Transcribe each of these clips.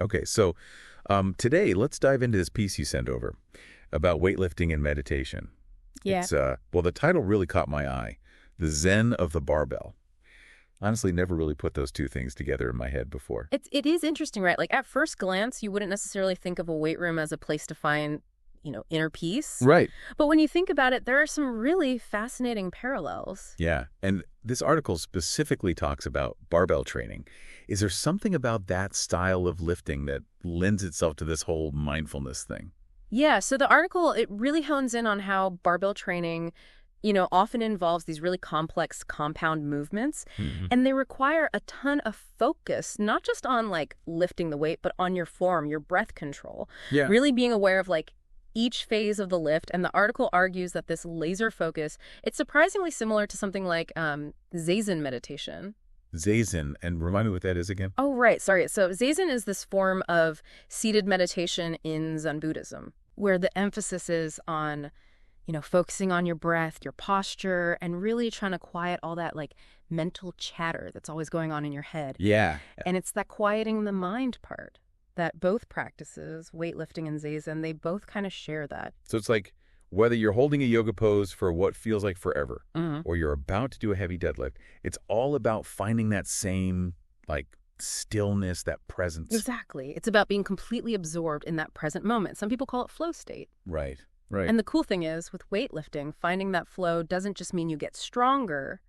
Okay, so today let's dive into this piece you sent over about weightlifting and meditation. Yeah. It's well, the title really caught my eye, The Zen of the Barbell. Honestly, never really put those two things together in my head before. It is interesting, right? Like at first glance, you wouldn't necessarily think of a weight room as a place to find, inner peace. Right. But when you think about it, there are some really fascinating parallels. Yeah, and this article specifically talks about barbell training. Is there something about that style of lifting that lends itself to this whole mindfulness thing? Yeah, so the article, it really hones in on how barbell training, often involves these really complex compound movements, and they require a ton of focus, not just on like lifting the weight, but on your form, your breath control. Yeah. Really being aware of like each phase of the lift, and the article argues that this laser focus, it's surprisingly similar to something like Zazen meditation. Zazen, and remind me what that is again? Oh, right. Sorry. So Zazen is this form of seated meditation in Zen Buddhism, where the emphasis is on, focusing on your breath, your posture, and really trying to quiet all that like mental chatter that's always going on in your head. Yeah. And it's that quieting the mind part that both practices, weightlifting and Zazen, they both kind of share that. So it's like whether you're holding a yoga pose for what feels like forever, or you're about to do a heavy deadlift, it's all about finding that same, like, stillness, that presence. Exactly. It's about being completely absorbed in that present moment. Some people call it flow state. Right, right. And the cool thing is, with weightlifting, finding that flow doesn't just mean you get stronger.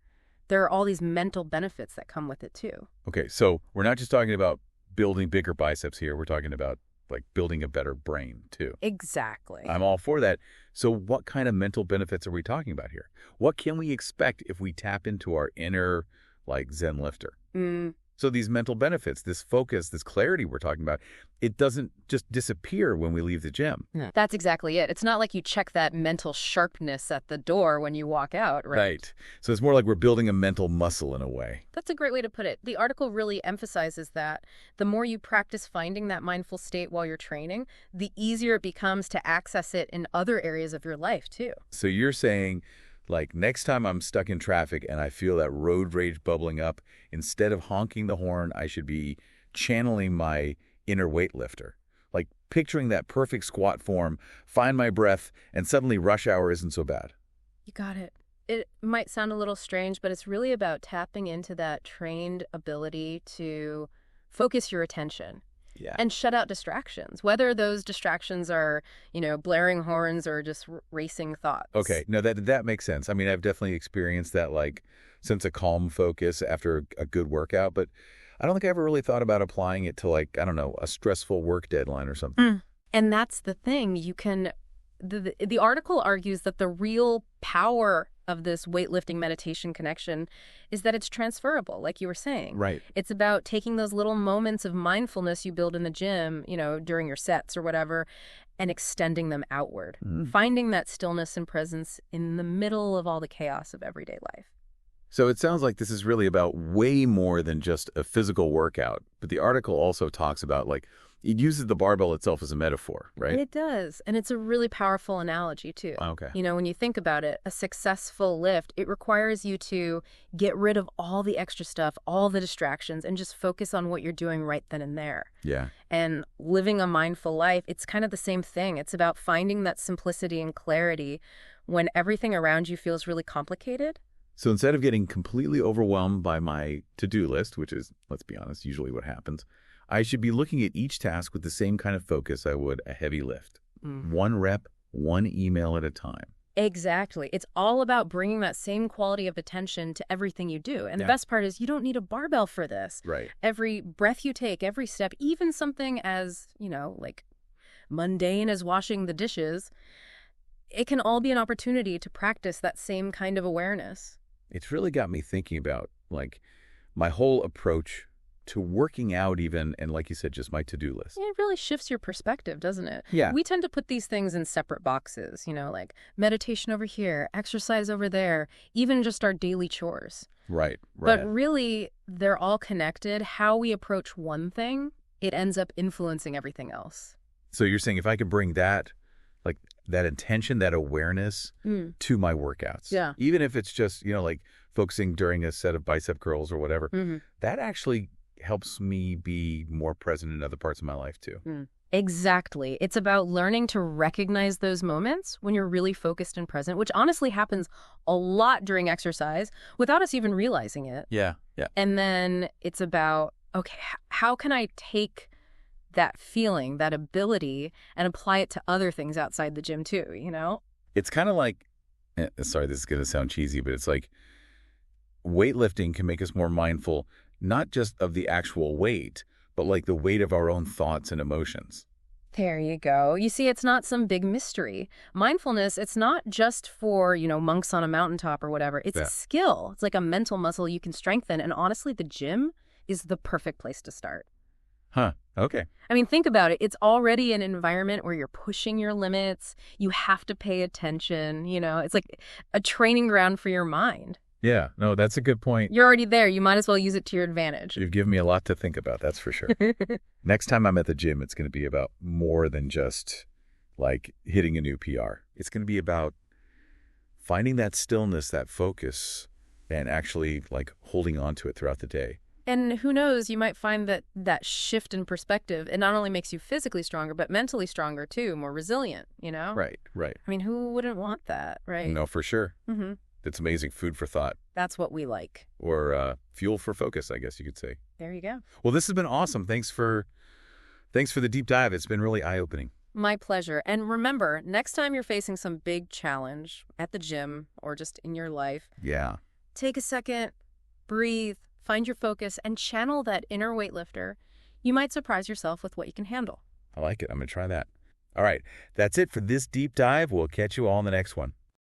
There are all these mental benefits that come with it, too. Okay, so we're not just talking about building bigger biceps here. We're talking about, like, building a better brain, too. Exactly. I'm all for that. So what kind of mental benefits are we talking about here? What can we expect if we tap into our inner, like, Zen lifter? So these mental benefits, this focus, this clarity we're talking about, it doesn't just disappear when we leave the gym. Yeah. That's exactly it. It's not like you check that mental sharpness at the door when you walk out, right? Right. So it's more like we're building a mental muscle in a way. That's a great way to put it. The article really emphasizes that the more you practice finding that mindful state while you're training, the easier it becomes to access it in other areas of your life, too. So you're saying, like, next time I'm stuck in traffic and I feel that road rage bubbling up, instead of honking the horn, I should be channeling my inner weightlifter. Like picturing that perfect squat form, find my breath, and suddenly rush hour isn't so bad. You got it. It might sound a little strange, but it's really about tapping into that trained ability to focus your attention. Yeah. And shut out distractions, whether those distractions are, blaring horns or just racing thoughts. Okay. No, that makes sense. I mean, I've definitely experienced that, like, sense of calm focus after a good workout, but I don't think I ever really thought about applying it to, like, I don't know, a stressful work deadline or something. And that's the thing. The article argues that the real power of this weightlifting meditation connection is that it's transferable, like you were saying. Right. It's about taking those little moments of mindfulness you build in the gym, during your sets or whatever, and extending them outward. Finding that stillness and presence in the middle of all the chaos of everyday life. So it sounds like this is really about way more than just a physical workout, but the article also talks about, like, it uses the barbell itself as a metaphor, right? It does. And it's a really powerful analogy, too. Okay. When you think about it, a successful lift, it requires you to get rid of all the extra stuff, all the distractions, and just focus on what you're doing right then and there. Yeah. And living a mindful life, it's kind of the same thing. It's about finding that simplicity and clarity when everything around you feels really complicated. So instead of getting completely overwhelmed by my to-do list, which is, let's be honest, usually what happens, I should be looking at each task with the same kind of focus I would a heavy lift. One rep, one email at a time. Exactly. It's all about bringing that same quality of attention to everything you do. And the best part is you don't need a barbell for this. Right. Every breath you take, every step, even something as, like mundane as washing the dishes, it can all be an opportunity to practice that same kind of awareness. It's really got me thinking about, like, my whole approach to working out even, and like you said, just my to-do list. It really shifts your perspective, doesn't it? Yeah. We tend to put these things in separate boxes, like meditation over here, exercise over there, even just our daily chores. Right. But really, they're all connected. How we approach one thing, it ends up influencing everything else. So you're saying if I could bring that, like, that intention, that awareness to my workouts. Yeah. Even if it's just, like focusing during a set of bicep curls or whatever, that actually helps me be more present in other parts of my life too. Exactly. It's about learning to recognize those moments when you're really focused and present, which honestly happens a lot during exercise without us even realizing it. Yeah, yeah. And then it's about, okay, how can I take that feeling, that ability, and apply it to other things outside the gym too, you know? It's kind of like, sorry, this is going to sound cheesy, but it's like weightlifting can make us more mindful, not just of the actual weight, but like the weight of our own thoughts and emotions. There you go. You see, it's not some big mystery. Mindfulness, it's not just for, monks on a mountaintop or whatever. It's a skill. It's like a mental muscle you can strengthen. And honestly, the gym is the perfect place to start. Huh. Okay. I mean, think about it. It's already an environment where you're pushing your limits. You have to pay attention. It's like a training ground for your mind. Yeah, no, that's a good point. You're already there. You might as well use it to your advantage. You've given me a lot to think about, that's for sure. Next time I'm at the gym, it's going to be about more than just like hitting a new PR. It's going to be about finding that stillness, that focus, and actually like holding on to it throughout the day. And who knows, you might find that shift in perspective, it not only makes you physically stronger, but mentally stronger too, more resilient, Right. I mean, who wouldn't want that, right? No, for sure. Mm-hmm. It's amazing food for thought. That's what we like. Or fuel for focus, I guess you could say. There you go. Well, this has been awesome. Thanks for the deep dive. It's been really eye-opening. My pleasure. And remember, next time you're facing some big challenge at the gym or just in your life, take a second, breathe, find your focus, and channel that inner weightlifter. You might surprise yourself with what you can handle. I like it. I'm going to try that. All right. That's it for this deep dive. We'll catch you all in the next one.